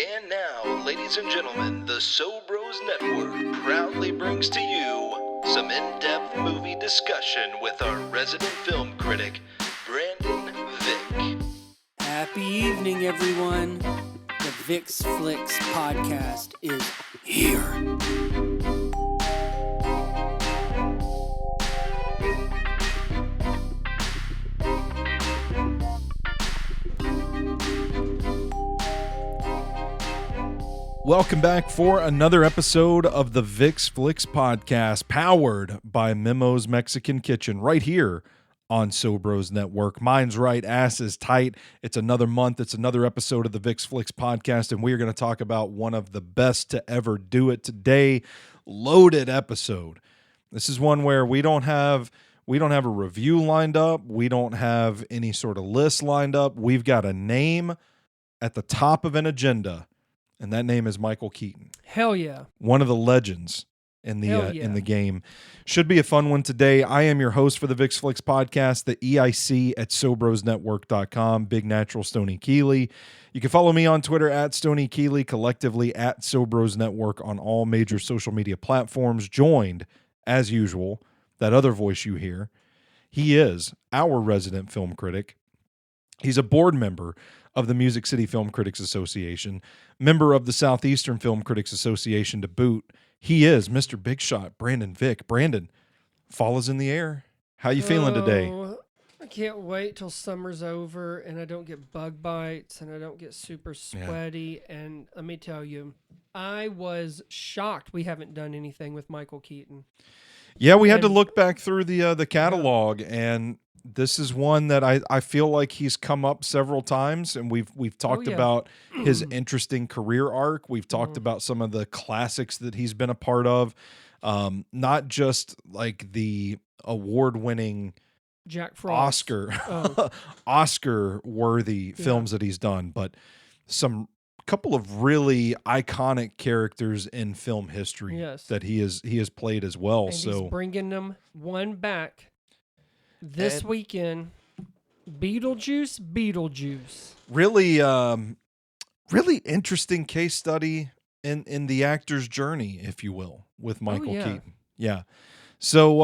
And now, ladies and gentlemen, the So Bros Network proudly brings to you some in-depth movie discussion with our resident film critic, Brandon Vick. Happy evening, everyone. The Vick's Flicks podcast is here. Welcome back for another episode of the Vick's Flicks podcast, powered by Memo's Mexican Kitchen, right here on So Bros Network. Mine's right, ass is tight. It's another month. It's another episode of the Vick's Flicks podcast, and we are going to talk about one of the best to ever do it today. Loaded episode. This is one where we don't have a review lined up. We don't have any sort of list lined up. We've got a name at the top of an agenda. And that name is Michael Keaton. Hell yeah. One of the legends in the game. Should be a fun one today. I am your host for the Vick's Flicks podcast, the EIC at SoBrosNetwork.com, Big Natural Stoney Keeley. You can follow me on Twitter at Stoney Keeley, collectively at SoBros Network on all major social media platforms. Joined, as usual, that other voice you hear. He is our resident film critic. He's a board member of the Music City Film Critics Association, member of the Southeastern Film Critics Association to boot. He is Mr. Big Shot, Brandon Vick. Brandon, fall is in the air. How you feeling today? I can't wait till summer's over and I don't get bug bites and I don't get super sweaty. Yeah. And let me tell you, I was shocked we haven't done anything with Michael Keaton. Yeah, we had to look back through the catalog, and this is one that I feel like he's come up several times, and we've talked about his interesting career arc. We've talked about some of the classics that he's been a part of, not just like the award-winning Jack Frost. Oscar-worthy films that he's done, but some couple of really iconic characters in film history that he has played as well. And so he's bringing them one back this weekend. Beetlejuice Beetlejuice. Really, really interesting case study in the actor's journey, if you will, with Michael Keaton. Yeah. So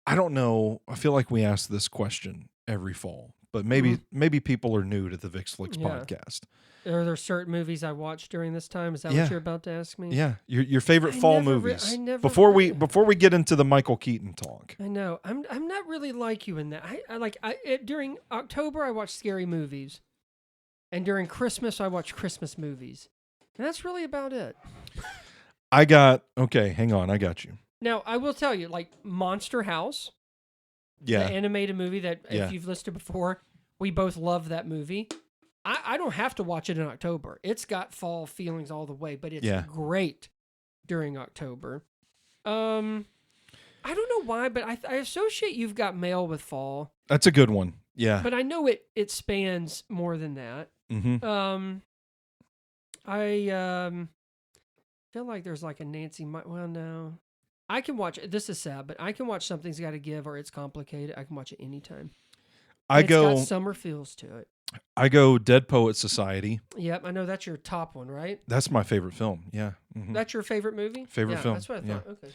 I don't know. I feel like we ask this question every fall, but maybe people are new to the Vick's Flicks podcast. Are there certain movies I watched during this time? Is that what you're about to ask me? Yeah, your favorite fall movies. Before we get into the Michael Keaton talk. I know I'm not really like you in that. During October I watch scary movies, and during Christmas I watch Christmas movies, and that's really about it. Hang on, I got you. Now I will tell you, like Monster House, the animated movie that if you've listened to before, we both love that movie. I don't have to watch it in October. It's got fall feelings all the way, but it's great during October. I don't know why, but I associate You've Got Mail with fall. That's a good one. Yeah. But I know it spans more than that. Mm-hmm. I feel like there's like a Nancy... Well, no. I can watch it. This is sad, but I can watch Something's Gotta Give or It's Complicated. I can watch it anytime. It's got summer feels to it. I go Dead Poet Society. Yep, I know that's your top one, right? That's my favorite film. Yeah. Mm-hmm. That's your favorite movie? Favorite film. That's what I thought. Okay.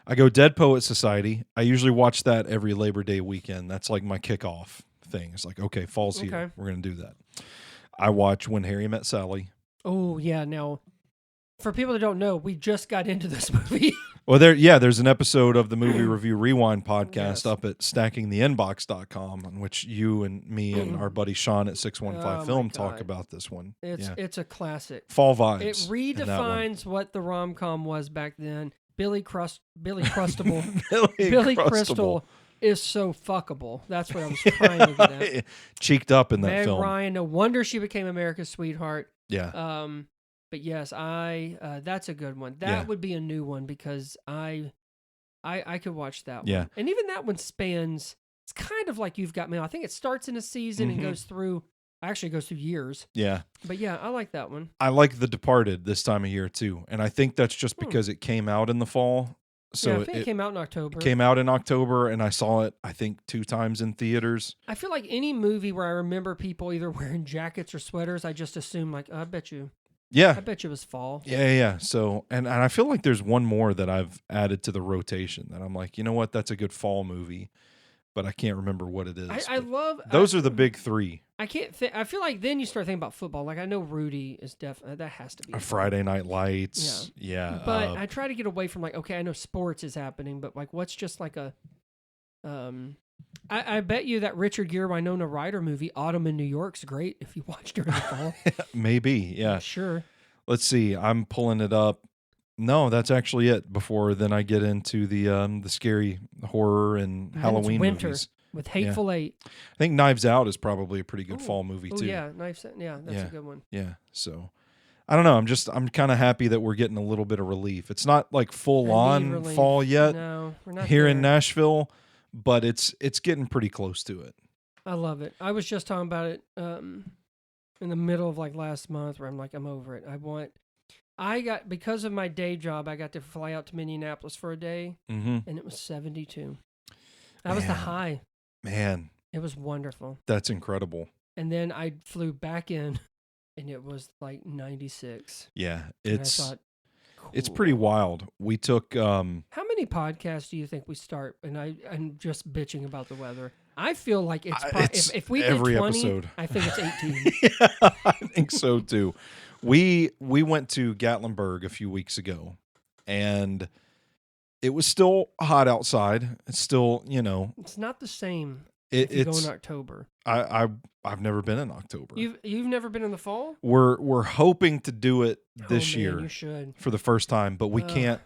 I go Dead Poet Society. I usually watch that every Labor Day weekend. That's like my kickoff thing. It's like, okay, fall's here. We're going to do that. I watch When Harry Met Sally. Oh, yeah. Now, for people that don't know, we just got into this movie. Well, there's an episode of the Movie Review Rewind podcast up at stackingtheinbox.com on which you and me and our buddy Sean at 615 Film talk about this one. It's a classic. Fall vibes. It redefines what the rom-com was back then. Billy Crystal is so fuckable. That's what I was trying to get at. Cheeked up in that film. Meg Ryan, no wonder she became America's sweetheart. Yeah. But yes, that's a good one. That would be a new one because I could watch that one. Yeah. And even that one spans, it's kind of like You've Got Mail. I think it starts in a season and goes through years. Yeah. But yeah, I like that one. I like The Departed this time of year too. And I think that's just because it came out in the fall. So I think it came out in October. It came out in October, and I saw it, I think, 2 times in theaters. I feel like any movie where I remember people either wearing jackets or sweaters, I just assume like, I bet you. Yeah. I bet you it was fall. Yeah. So, and I feel like there's one more that I've added to the rotation that I'm like, you know what? That's a good fall movie, but I can't remember what it is. I love... Those are the big 3. I can't think... I feel like then you start thinking about football. Like, I know Rudy is definitely... That has to be... Friday Night Lights. Yeah. But I try to get away from like, okay, I know sports is happening, but like, what's just like a... I bet you that Richard Gere, Winona Ryder movie, Autumn in New York's great if you watch during the fall. Maybe, yeah. Sure. Let's see. I'm pulling it up. No, that's actually it. Before then, I get into the scary horror and Halloween winter movies with Hateful Eight. I think Knives Out is probably a pretty good fall movie too. Yeah, Knives Out. Yeah, that's a good one. Yeah. So I don't know. I'm kind of happy that we're getting a little bit of relief. It's not like full on fall yet. No, we're not here there. in Nashville, but it's getting pretty close to it. I love it. I was just talking about it in the middle of like last month where I'm like, I'm over it. Because of my day job, I got to fly out to Minneapolis for a day, and it was 72. That was the high. Man. It was wonderful. That's incredible. And then I flew back in, and it was like 96. Yeah, it's cool. It's pretty wild. We took... How many podcasts do you think we start? And I'm just bitching about the weather. I feel like it's if we did every 20, episode. I think it's 18. Yeah, I think so too. We went to Gatlinburg a few weeks ago, and it was still hot outside. It's still, it's not the same. If you go in October. I've never been in October. You've never been in the fall? We're hoping to do it this year. You should. For the first time, but we can't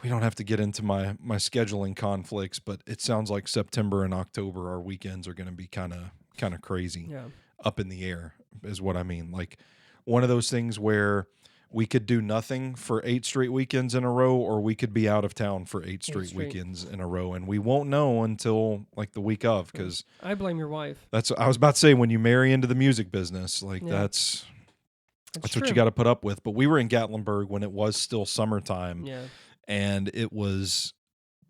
we don't have to get into my scheduling conflicts, but it sounds like September and October, our weekends are going to be kind of crazy. Yeah. Up in the air is what I mean. Like one of those things where we could do nothing for 8 straight weekends in a row, or we could be out of town for 8 straight weekends in a row, and we won't know until like the week of. Because I blame your wife. I was about to say, when you marry into the music business, like that's what you got to put up with. But we were in Gatlinburg when it was still summertime. Yeah. And it was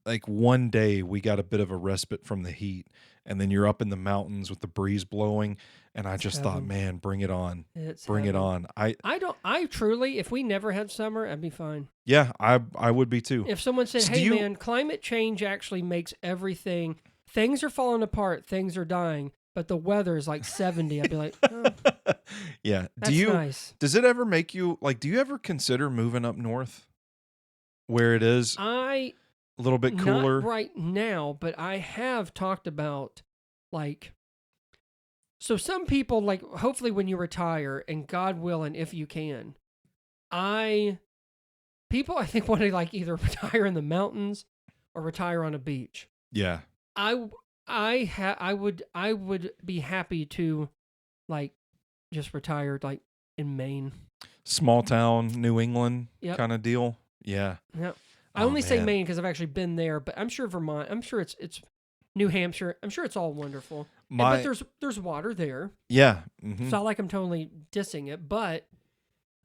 like one day we got a bit of a respite from the heat, and then you're up in the mountains with the breeze blowing. And I just thought, man, bring it on. Bring it on. I truly, if we never had summer, I'd be fine. Yeah, I would be too. If someone said, hey, man, climate change actually makes things are falling apart, things are dying, but the weather is like 70, I'd be like, oh, yeah. That's nice. Does it ever make you, do you ever consider moving up north where it is a little bit cooler? Not right now, but I have talked about so some people, hopefully when you retire, and God willing, if you can, people I think want to either retire in the mountains or retire on a beach. Yeah. I would be happy to just retire in Maine. Small town, New England kind of deal. Yeah. Yep. I only say Maine because I've actually been there, but I'm sure Vermont, I'm sure it's New Hampshire. I'm sure it's all wonderful. But there's water there. Yeah. Mm-hmm. It's not like I'm totally dissing it, but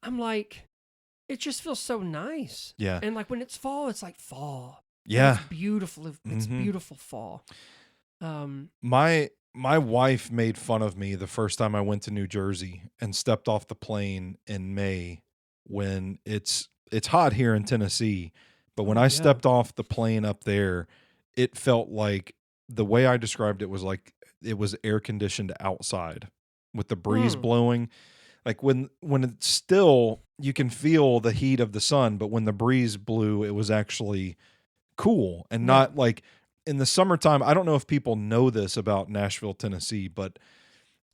I'm it just feels so nice. Yeah. And when it's fall, it's like fall. Yeah. It's beautiful. It's beautiful fall. My wife made fun of me the first time I went to New Jersey and stepped off the plane in May when it's hot here in Tennessee, but when I stepped off the plane up there, it felt like, the way I described it was like it was air conditioned outside with the breeze blowing. Like when it's still, you can feel the heat of the sun, but when the breeze blew, it was actually cool and not like in the summertime. I don't know if people know this about Nashville, Tennessee, but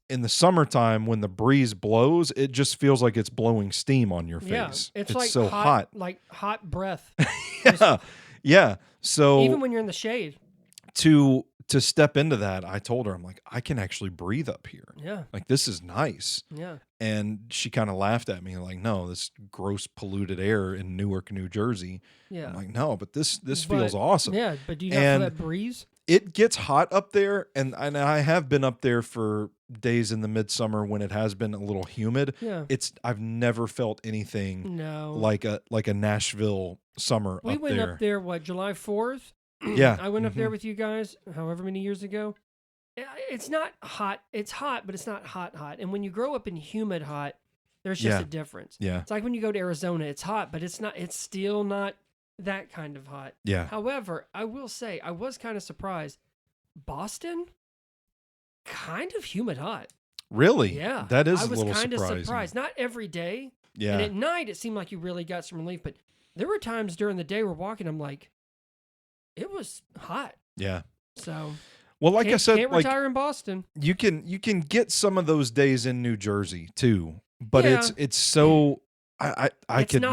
in the summertime, when the breeze blows, it just feels like it's blowing steam on your face. Yeah, it's so hot. Like hot breath. Yeah. So even when you're in the shade. To step into that, I told her, I'm like, I can actually breathe up here. Yeah. Like, this is nice. Yeah. And she kind of laughed at me like, no, this gross polluted air in Newark, New Jersey. Yeah. I'm like, no, but this feels awesome. Yeah. But do you not feel that breeze? It gets hot up there, and I have been up there for days in the midsummer when it has been a little humid. Yeah. I've never felt anything like a Nashville summer up there. We went up there, July 4th? Yeah. I went up there with you guys however many years ago. It's not hot. It's hot, but it's not hot. And when you grow up in humid hot, there's just a difference. Yeah. It's like when you go to Arizona, it's hot, but it's still not that kind of hot. Yeah. However, I will say I was kind of surprised. Boston, kind of humid hot. Really? Yeah. That is I a little was kind of surprising. surprised. Not every day. Yeah. And at night, it seemed like you really got some relief. But there were times during the day we're walking, I'm like, it was hot. Yeah. So, well, like I said, can't retire in Boston. You can get some of those days in New Jersey too, but it's so I could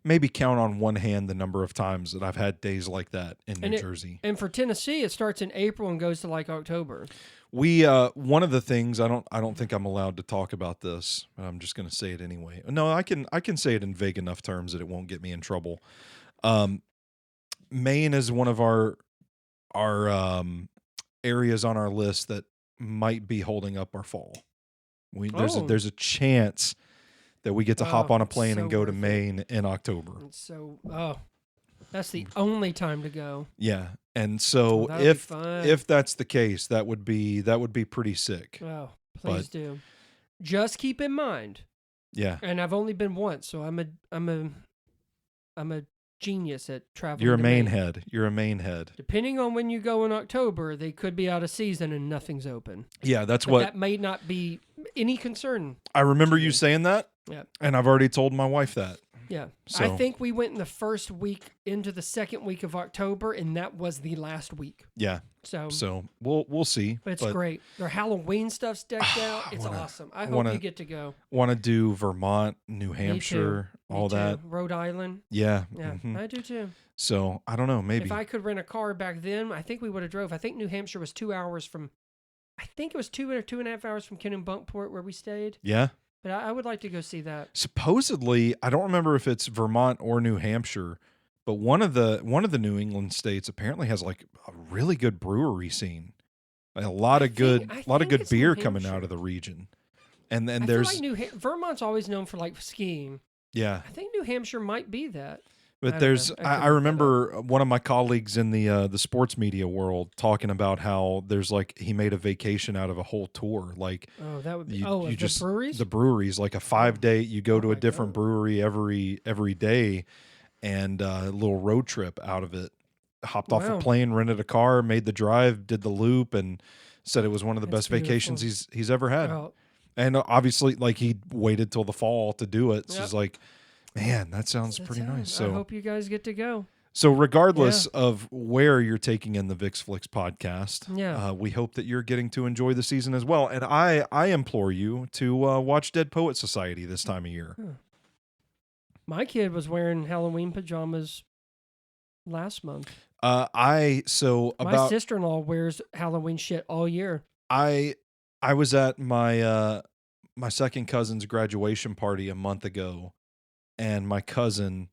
maybe count on one hand the number of times that I've had days like that in New Jersey. And for Tennessee, it starts in April and goes to like October. We one of the things I don't think I'm allowed to talk about this, but I'm just going to say it anyway. No, I can say it in vague enough terms that it won't get me in trouble. Maine is one of our areas on our list that might be holding up our fall. There's a chance that we get to hop on a plane and go to Maine in October. That's the only time to go. Yeah, and so if that's the case, that would be pretty sick. Oh, please do. Just keep in mind. Yeah. And I've only been once, so I'm a genius at traveling. You're a Maine head. You're a Maine head. Depending on when you go in October, they could be out of season and nothing's open. Yeah, that may not be any concern. I remember you saying that. Yeah. And I've already told my wife that. Yeah. So. I think we went in the first week into the second week of October, and that was the last week. Yeah. So we'll see. But it's great. Their Halloween stuff's decked out. It's awesome. I hope you get to go. Want to do Vermont, New Hampshire, all that. Rhode Island. Yeah. Yeah, I do too. So I don't know. Maybe if I could rent a car back then, I think we would have drove. I think New Hampshire was 2 hours from. I think it was 2 or 2.5 hours from Kennebunkport where we stayed. Yeah. But I would like to go see that. Supposedly, I don't remember if it's Vermont or New Hampshire, but one of the New England states apparently has like a really good brewery scene. Like a lot of good beer coming out of the region. And then there's like Vermont's always known for like skiing. Yeah. I think New Hampshire might be that. But I remember one of my colleagues in the sports media world talking about how there's like he made a vacation out of a whole tour. Like that would be the breweries like a 5-day you go to a different brewery every day, and a little road trip out of it. Hopped off a plane, rented a car, made the drive, did the loop, and said it was one of the best vacations he's ever had. And obviously, like he waited till the fall to do it. So it's like. Man, that sounds pretty nice. So I hope you guys get to go. So regardless of where you're taking in the Vicks Flicks podcast, we hope that you're getting to enjoy the season as well. And I implore you to watch Dead Poet Society this time of year. My kid was wearing Halloween pajamas last month. My sister-in-law wears Halloween shit all year. I was at my second cousin's graduation party a month ago. And my cousin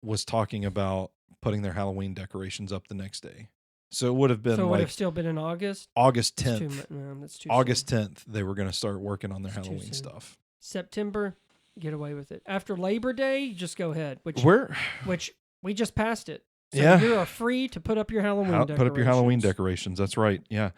was talking about putting their Halloween decorations up the next day. So it would have been would have still been in August? August 10th. That's too August 10th, they were going to start working on their Halloween stuff. September, get away with it. After Labor Day, just go ahead. Which we just passed it. So you are free to put up your Halloween decorations. Put up your Halloween decorations. That's right. Yeah.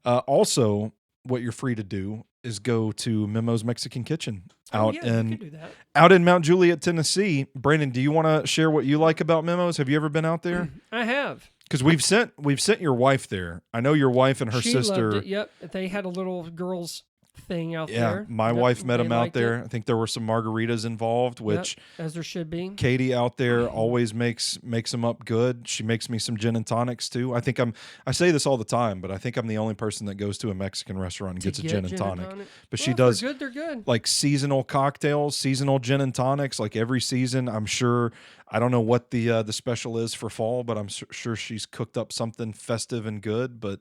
Also, what you're free to do is go to Memo's Mexican Kitchen out in Mount Juliet, Tennessee. Brandon, do you want to share what you like about Memo's? Have you ever been out there? I have. Because we've sent your wife there. I know your wife and her sister. Loved it. Yep, they had a little girls thing out there. Yeah, my wife met them out there. I think there were some margaritas involved, which as there should be. Katie out there always makes them up good. She makes me some gin and tonics too. I say this all the time, but I think I'm the only person that goes to a Mexican restaurant and gets a gin and tonic. But she does they're good. Like seasonal cocktails, seasonal gin and tonics, like every season. I'm sure I don't know what the special is for fall, but I'm sure she's cooked up something festive and good, but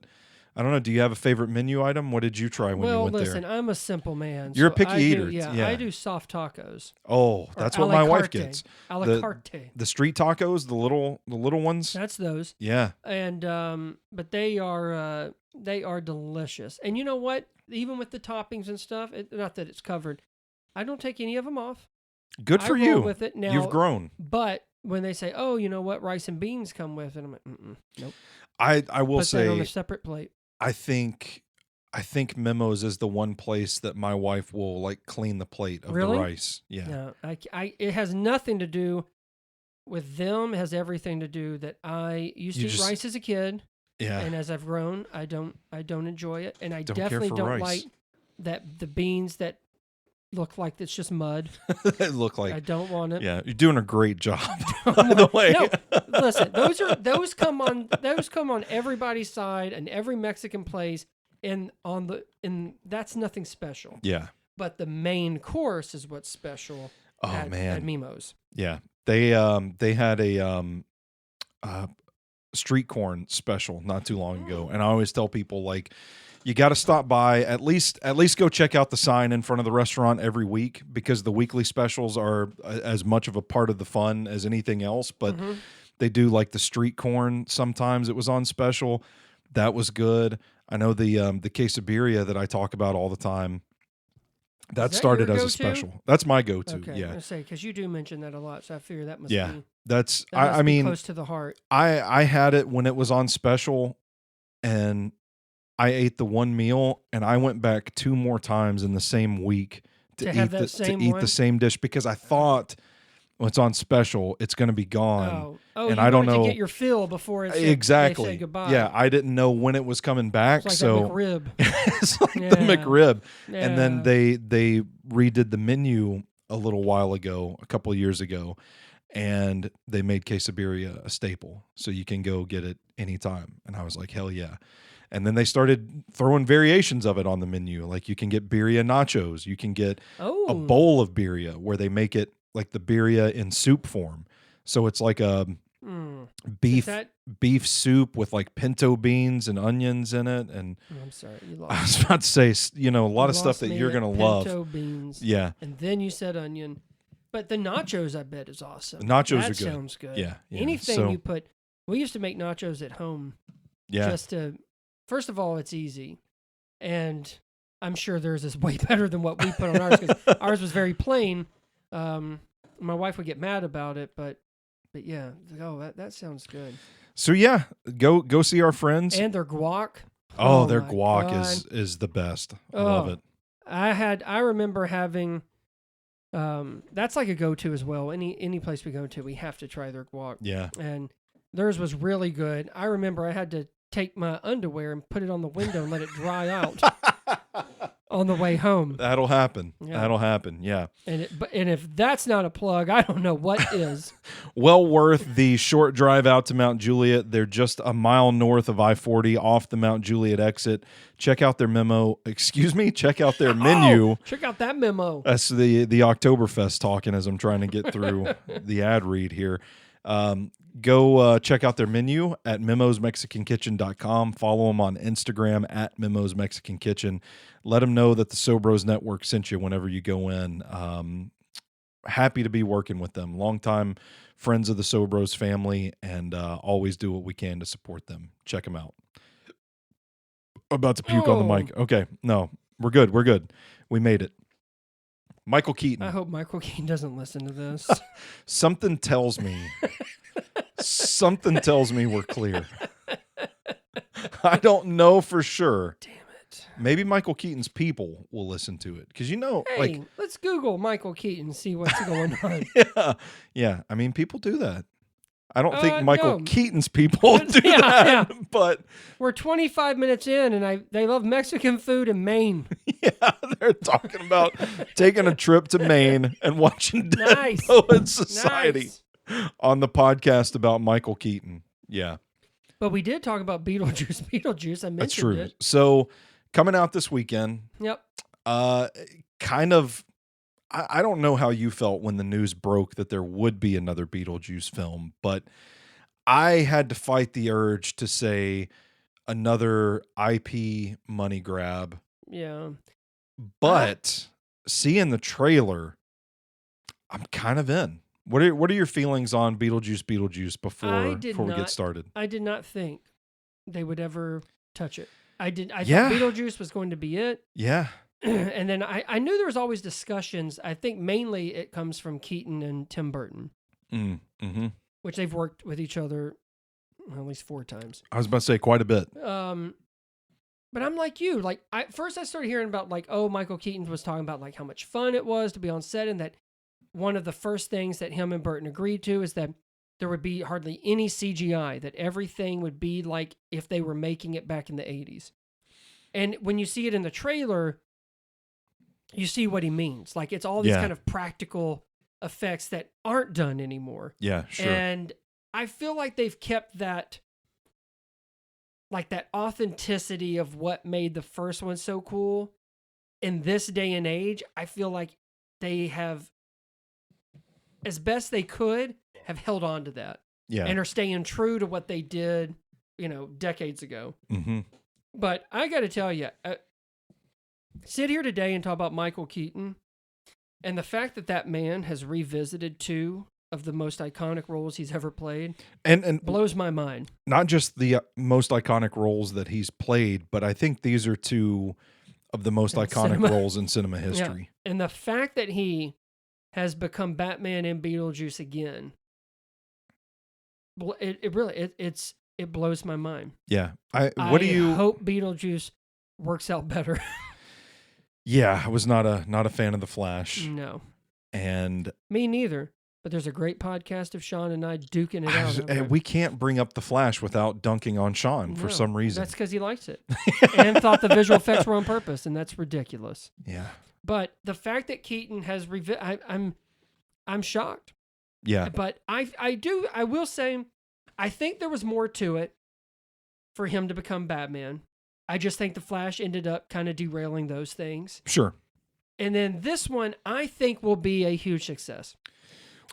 I don't know. Do you have a favorite menu item? What did you try when you went there? Well, listen, I'm a simple man. You're a picky eater. I do soft tacos. Oh, that's what my wife gets. A la carte. The street tacos, the little ones. That's those. Yeah. And but they are delicious. And you know what? Even with the toppings and stuff, not that it's covered, I don't take any of them off. Good for you. With it now. You've grown. But when they say, "Oh, you know what? Rice and beans come with it," I'm like, nope. I will say, put that on a separate plate. I think Mimo's is the one place that my wife will like clean the plate of the rice. Yeah. No, it has nothing to do with them. It has everything to do that I used to eat rice as a kid. Yeah. And as I've grown, I don't enjoy it, and I definitely don't like the beans that look like it's just mud. They look like. I don't want it. Yeah, you're doing a great job. By the way, no, listen, those come on everybody's side and every Mexican place, and that's nothing special. Yeah. But the main course is what's special. At Mimo's. Yeah, they had a street corn special not too long ago, and I always tell people like, you got to stop by, at least go check out the sign in front of the restaurant every week, because the weekly specials are as much of a part of the fun as anything else. But they do like the street corn. Sometimes it was on special. That was good. I know the quesadilla that I talk about all the time. That started as a special. That's my go-to. Okay, yeah. I say, because you do mention that a lot, so I figure that must be. I mean, close to the heart. I had it when it was on special, and I ate the one meal, and I went back 2 more times in the same week to eat the same dish, because I thought when it's on special, it's going to be gone. Oh, and you I don't know to get your fill before it's exactly. They say goodbye. Yeah, I didn't know when it was coming back. It's like the McRib. It's like the McRib. Yeah. And then they redid the menu a little while ago, a couple of years ago, and they made quesadilla a staple, so you can go get it anytime. And I was like, hell yeah. And then they started throwing variations of it on the menu. Like you can get birria nachos. You can get a bowl of birria where they make it like the birria in soup form. So it's like a beef soup with like pinto beans and onions in it. And I'm sorry, you lost. I was about to say, a lot of stuff that you're going to love. Pinto beans. Yeah. And then you said onion. But the nachos, I bet, is awesome. Nachos are good. That sounds good. Yeah. Anything you put. We used to make nachos at home. Yeah. Just to. First of all, it's easy, and I'm sure theirs is way better than what we put on ours, because ours was very plain. My wife would get mad about it, but yeah, that sounds good. So yeah, go see our friends and their guac. Oh, their guac is the best. I love it. I remember having. That's like a go-to as well. Any place we go to, we have to try their guac. Yeah, and theirs was really good. I remember I had to take my underwear and put it on the window and let it dry out on the way home. That'll happen. Yeah. That'll happen. Yeah. And if that's not a plug, I don't know what is. Well worth the short drive out to Mount Juliet. They're just a mile north of I-40 off the Mount Juliet exit. Check out their check out their menu. Check out that memo. That's the Oktoberfest talking as I'm trying to get through the ad read here. Go check out their menu at mimosmexicankitchen.com. Follow them on Instagram at Mimos Mexican Kitchen. Let them know that the Sobros Network sent you whenever you go in. Happy to be working with them. Longtime friends of the Sobros family, and always do what we can to support them. Check them out. About to puke on the mic. Okay, no, we're good. We're good. We made it. Michael Keaton. I hope Michael Keaton doesn't listen to this. Something tells me we're clear. I don't know for sure. Damn it. Maybe Michael Keaton's people will listen to it. Because hey, let's Google Michael Keaton and see what's going on. Yeah. I mean, people do that. I don't think Michael Keaton's people do that. Yeah. But we're 25 minutes in, and they love Mexican food in Maine. Yeah, they're talking about taking a trip to Maine and watching Dead Poets Society on the podcast about Michael Keaton. Yeah. But we did talk about Beetlejuice Beetlejuice. I mentioned That's true. it. So coming out this weekend. Yep. Kind of. I don't know how you felt when the news broke that there would be another Beetlejuice film, but I had to fight the urge to say, another IP money grab. Yeah. But seeing the trailer, I'm kind of in. What are your feelings on Beetlejuice Beetlejuice before we get started? I did not think they would ever touch it. I thought Beetlejuice was going to be it. Yeah. And then I knew there was always discussions. I think mainly it comes from Keaton and Tim Burton, which they've worked with each other at least 4 times. I was about to say quite a bit. But I'm like you. Like, first I started hearing about, like, Michael Keaton was talking about, like, how much fun it was to be on set, and that one of the first things that him and Burton agreed to is that there would be hardly any CGI, that everything would be like if they were making it back in the 80s. And when you see it in the trailer, you see what he means. Like, it's all these kind of practical effects that aren't done anymore. Yeah, sure. And I feel like they've kept that, like, that authenticity of what made the first one so cool. In this day and age, I feel like they have, as best they could, have held on to that. Yeah. And are staying true to what they did, decades ago. Mm-hmm. But I got to tell you, sit here today and talk about Michael Keaton, and the fact that man has revisited 2 of the most iconic roles he's ever played, and blows my mind. Not just the most iconic roles that he's played, but I think these are 2 of the most iconic roles in cinema history. Yeah. And the fact that he has become Batman and Beetlejuice again, it blows my mind. Yeah. I hope Beetlejuice works out better. Yeah, I was not a fan of The Flash. No. And me neither. But there's a great podcast of Sean and I duking it out. We can't bring up The Flash without dunking on Sean for some reason. That's because he likes it. And thought the visual effects were on purpose, and that's ridiculous. Yeah. But the fact that Keaton has I'm shocked. Yeah. But I will say, I think there was more to it for him to become Batman. I just think The Flash ended up kind of derailing those things. Sure. And then this one, I think, will be a huge success.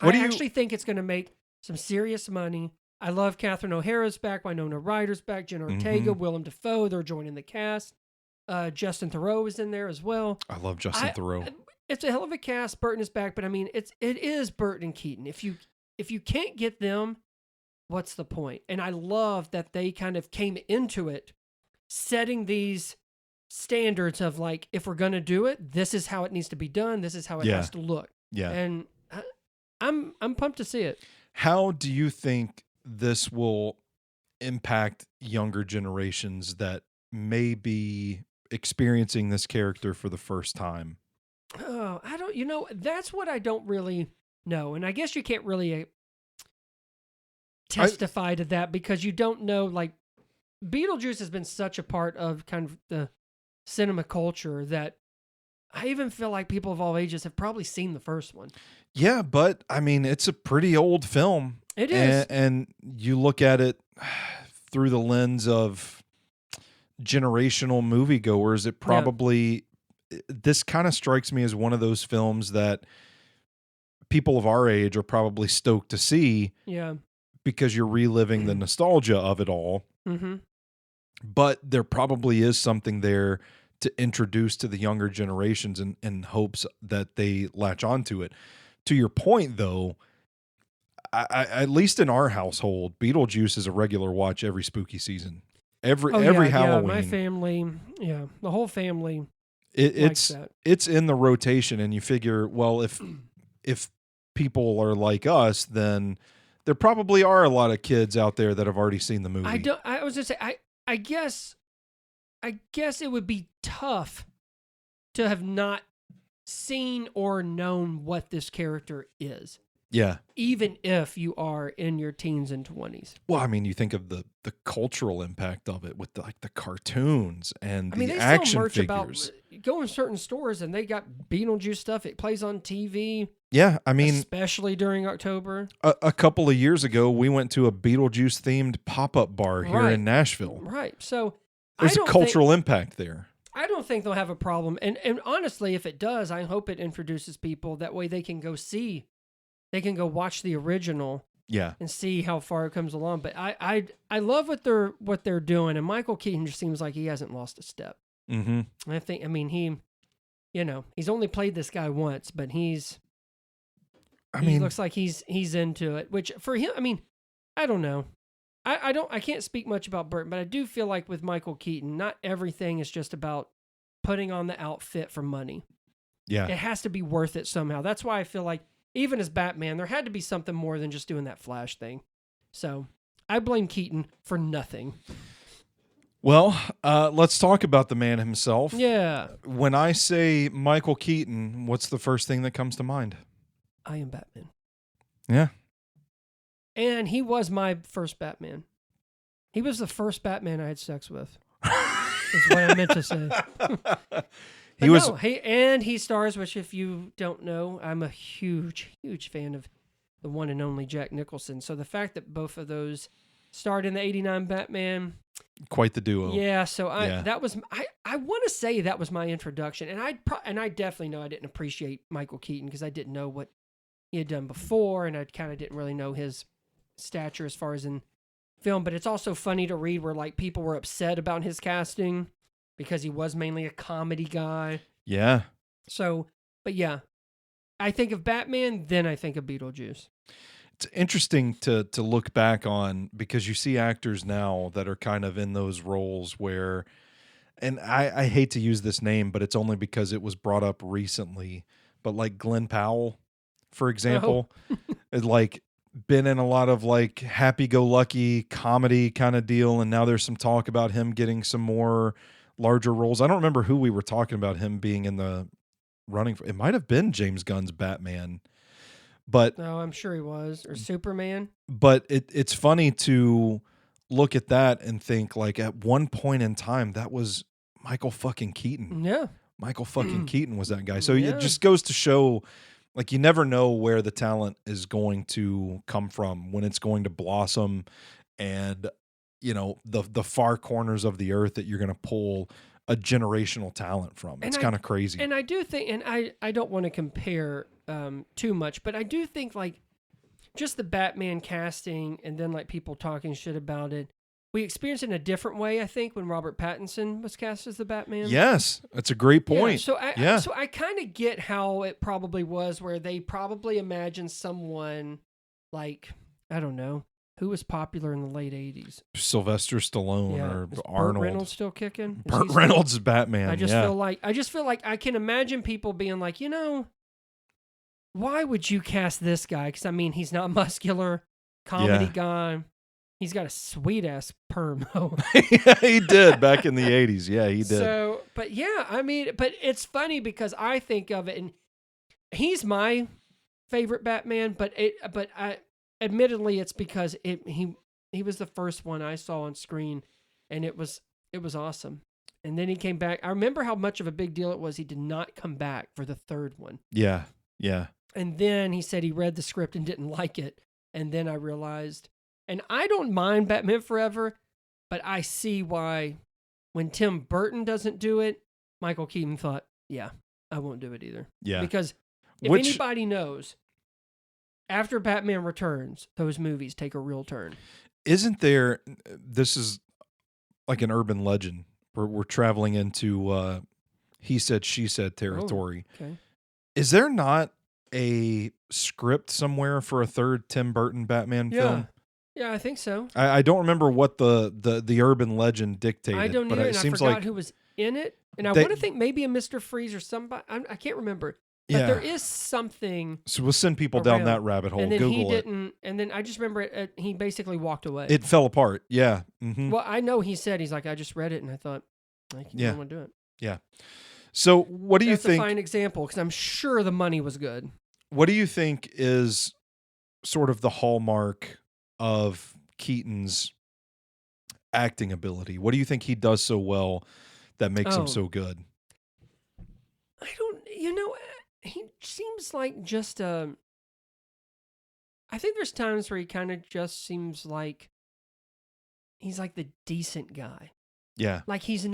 I actually think it's going to make some serious money. I love Catherine O'Hara's back, Winona Ryder's back, Jen Ortega, Willem Dafoe. They're joining the cast. Justin Theroux is in there as well. I love Justin Theroux. It's a hell of a cast. Burton is back, but I mean, it is Burton and Keaton. If you can't get them, what's the point? And I love that they kind of came into it setting these standards of, like, if we're going to do it, this is how it needs to be done. This is how it has to look. Yeah. And I'm pumped to see it. How do you think this will impact younger generations that may be experiencing this character for the first time? Oh, that's what I don't really know. And I guess you can't really testify to that because you don't know, like, Beetlejuice has been such a part of kind of the cinema culture that I even feel like people of all ages have probably seen the first one. Yeah, but I mean, it's a pretty old film. It is. And you look at it through the lens of generational moviegoers, it probably, this kind of strikes me as one of those films that people of our age are probably stoked to see. Yeah. Because you're reliving the nostalgia of it all. Mm-hmm. But there probably is something there to introduce to the younger generations in hopes that they latch onto it. To your point, though, I at least in our household, Beetlejuice is a regular watch every spooky season. Every Halloween. Yeah, my family, the whole family. It's in the rotation, and you figure, well, if people are like us, then there probably are a lot of kids out there that have already seen the movie. I was gonna say, I guess it would be tough to have not seen or known what this character is. Yeah. Even if you are in your teens and 20s. Well, I mean, you think of the cultural impact of it with the cartoons and the they action merch figures. Go in certain stores and they got Beetlejuice stuff. It plays on TV. Yeah, I mean, especially during October. A couple of years ago, we went to a Beetlejuice themed pop-up bar here in Nashville. Right. So there's a cultural impact there. I don't think they'll have a problem. And honestly, if it does, I hope it introduces people. That way they can go see. They can go watch the original Yeah. And see how far it comes along. But I love what they're doing, and Michael Keaton just seems like he hasn't lost a step. Mm-hmm. I mean, he's only played this guy once, but he looks like he's into it. Which for him, I mean, I don't know. I can't speak much about Burton, but I do feel like with Michael Keaton, not everything is just about putting on the outfit for money. Yeah. It has to be worth it somehow. That's why I feel like even as Batman, there had to be something more than just doing that Flash thing. So I blame Keaton for nothing. Well, let's talk about the man himself. Yeah. When I say Michael Keaton, what's the first thing that comes to mind? I Am Batman. Yeah. And he was my first Batman. He was the first Batman I had sex with. Is what I meant to say. He stars, which if you don't know, I'm a huge, huge fan of the one and only Jack Nicholson. So the fact that both of those starred in the 89 Batman. Quite the duo. Yeah, so I want to say that was my introduction. And I definitely know I didn't appreciate Michael Keaton because I didn't know what he had done before, and I kind of didn't really know his stature as far as in film. But it's also funny to read where like people were upset about his casting because he was mainly a comedy guy. Yeah. So, but yeah, I think of Batman, then I think of Beetlejuice. It's interesting to look back on because you see actors now that are kind of in those roles where, and I hate to use this name, but it's only because it was brought up recently, but like Glenn Powell, for example, is like been in a lot of like happy-go-lucky comedy kind of deal, and now there's some talk about him getting some more larger roles. I don't remember who we were talking about him being in the running for. It might have been James Gunn's Batman. But no, I'm sure he was, or Superman. But it's funny to look at that and think like at one point in time that was Michael fucking Keaton. Yeah, Michael fucking Keaton was that guy. So it just goes to show, like you never know where the talent is going to come from, when it's going to blossom, and you know the far corners of the earth that you're going to pull a generational talent from. It's kind of crazy. And I do think, and I don't want to compare too much, but I do think like just the Batman casting and then like people talking shit about it, we experienced it in a different way, I think, when Robert Pattinson was cast as the Batman. Yes, that's a great point. Yeah, so I kind of get how it probably was, where they probably imagined someone like, I don't know, who was popular in the late 80s? Sylvester Stallone or Arnold. Burt Reynolds still kicking? Burt Reynolds is Batman. I just feel like I can imagine people being like, you know, why would you cast this guy? Because I mean, he's not muscular, comedy guy. He's got a sweet ass perm though. Yeah, he did back in the 80s. Yeah, he did. So, but yeah, I mean, but it's funny because I think of it, and he's my favorite Batman. Admittedly, it's because he was the first one I saw on screen, and it was awesome. And then he came back. I remember how much of a big deal it was. He did not come back for the third one. Yeah, yeah. And then he said he read the script and didn't like it. And then I realized, and I don't mind Batman Forever, but I see why when Tim Burton doesn't do it, Michael Keaton thought, yeah, I won't do it either. Yeah. Because if anybody knows, after Batman Returns, those movies take a real turn. Isn't there, this is like an urban legend, we're traveling into he said, she said territory. Oh, okay. Is there not a script somewhere for a third Tim Burton Batman film? Yeah, I think so. I don't remember what the urban legend dictated. I don't either, and I forgot who was in it. And I want to think maybe a Mr. Freeze or somebody. I can't remember. But there is something. So we'll send people down that rabbit hole. And then Google he didn't. And then I just remember he basically walked away. It fell apart. Yeah. Mm-hmm. Well, I know he said, he's like, I just read it and I thought, I don't want to do it. Yeah. So what do you think? That's a fine example because I'm sure the money was good. What do you think is sort of the hallmark of Keaton's acting ability? What do you think he does so well that makes him so good? He seems like just I think there's times where he kind of just seems like he's like the decent guy. Yeah. Like he's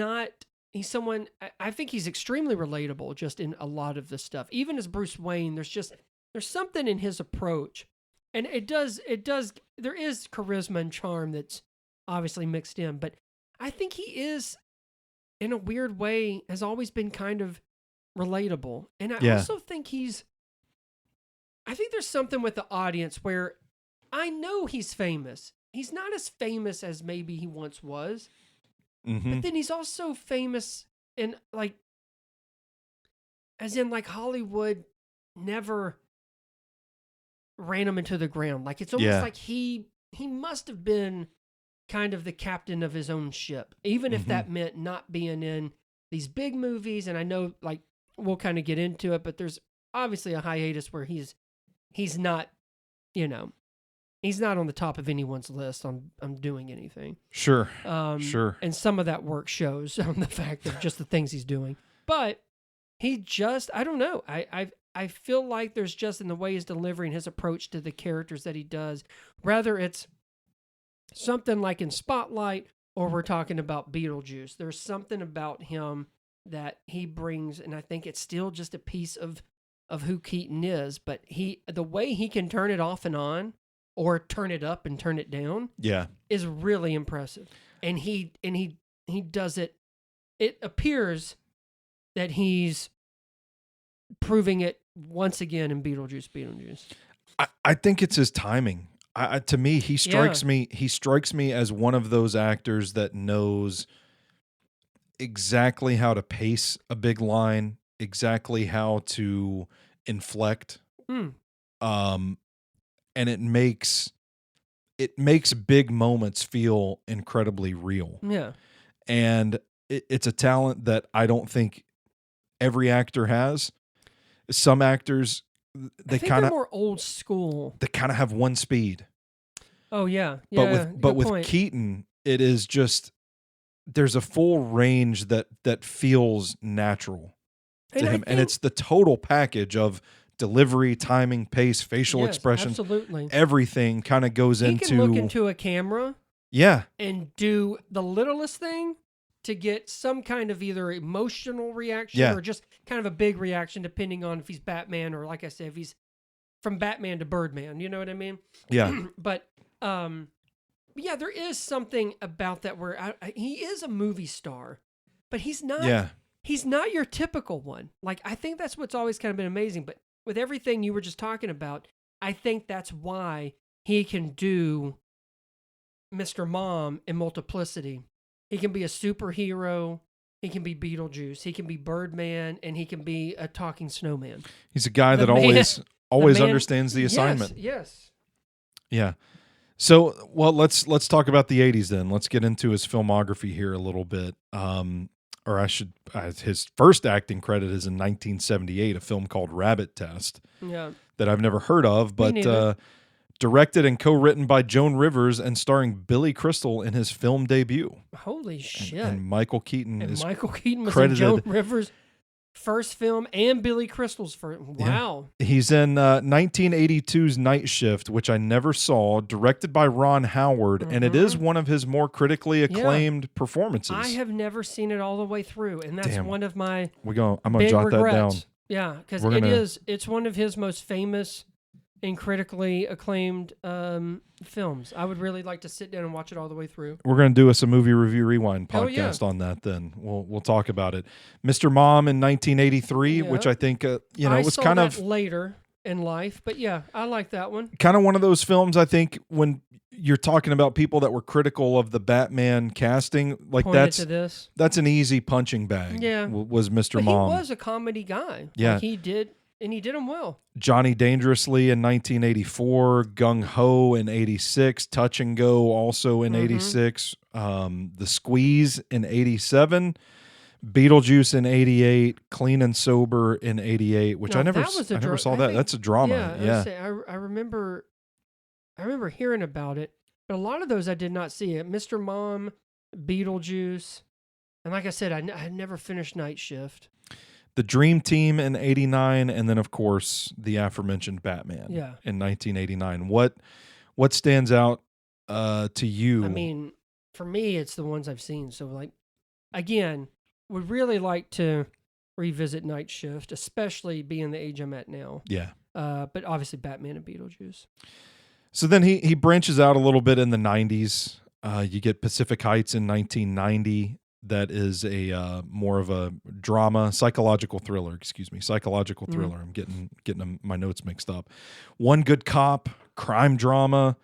someone, I think he's extremely relatable just in a lot of the stuff. Even as Bruce Wayne, there's something in his approach. And it does, there is charisma and charm that's obviously mixed in, but I think he is, in a weird way, has always been kind of relatable. And I also think I think there's something with the audience where I know he's famous. He's not as famous as maybe he once was, but then he's also famous in like, as in like Hollywood never ran him into the ground. Like it's almost like he must have been kind of the captain of his own ship, even if that meant not being in these big movies. And I know, like, we'll kind of get into it, but there's obviously a hiatus where he's not, he's not on the top of anyone's list on doing anything. Sure. Sure. And some of that work shows on the fact of just the things he's doing. But he just, I don't know. I feel like there's just in the way he's delivering his approach to the characters that he does, whether it's something like in Spotlight or we're talking about Beetlejuice, there's something about him that he brings, and I think it's still just a piece of who Keaton is, but the way he can turn it off and on or turn it up and turn it down is really impressive. And he does it. It appears that he's proving it once again in Beetlejuice. I think it's his timing. To me, he strikes me as one of those actors that knows exactly how to pace a big line, exactly how to inflect. And it makes big moments feel incredibly real. Yeah. And it's a talent that I don't think every actor has. Some actors, they kind of more old school. They kind of have one speed. Oh yeah, But with Keaton, it is just there's a full range that feels natural to him, and it's the total package of delivery, timing, pace, facial expression. Absolutely, everything kind of goes into. He can look into a camera, and do the littlest thing to get some kind of either emotional reaction or just kind of a big reaction, depending on if he's Batman or, like I said, if he's from Batman to Birdman. You know what I mean? Yeah. But, there is something about that where he is a movie star, but he's not. Yeah. He's not your typical one. Like, I think that's what's always kind of been amazing. But with everything you were just talking about, I think that's why he can do Mr. Mom in Multiplicity. He can be a superhero, he can be Beetlejuice, he can be Birdman, and he can be a talking snowman. He's a guy that always understands the assignment. Yes. Yeah. So, well, let's talk about the 80s then. Let's get into his filmography here a little bit. His first acting credit is in 1978, a film called Rabbit Test. Yeah. That I've never heard of, but directed and co-written by Joan Rivers and starring Billy Crystal in his film debut. Holy shit. And Michael Keaton Michael Keaton was credited in Joan Rivers' first film and Billy Crystal's first. Wow. Yeah. He's in 1982's Night Shift, which I never saw, directed by Ron Howard, and it is one of his more critically acclaimed performances. I have never seen it all the way through, and that's one of my I'm going to big jot regrets. that down. Yeah, because it's one of his most famous and critically acclaimed films. I would really like to sit down and watch it all the way through. We're going to do a movie review rewind podcast on that. Then we'll talk about it. Mr. Mom in 1983, which I think it was kind of later in life, but I like that one. Kind of one of those films. I think when you're talking about people that were critical of the Batman casting, like that's an easy punching bag. Yeah, was Mr. Mom. He was a comedy guy. Yeah, like he did. And he did them well. Johnny Dangerously in 1984, Gung Ho in 86, Touch and Go also in 86, The Squeeze in 87, Beetlejuice in 88, Clean and Sober in 88, which I never saw that. That's a drama. Yeah. I remember hearing about it, but a lot of those I did not see. It. Mr. Mom, Beetlejuice, and like I said, I never finished Night Shift. The Dream Team in 89, and then, of course, the aforementioned Batman in 1989. What stands out to you? I mean, for me, it's the ones I've seen. So, like, again, would really like to revisit Night Shift, especially being the age I'm at now. Yeah. But obviously Batman and Beetlejuice. So then he branches out a little bit in the 90s. You get Pacific Heights in 1990. That is a more of a drama, psychological thriller. I'm getting my notes mixed up. One Good Cop, crime drama.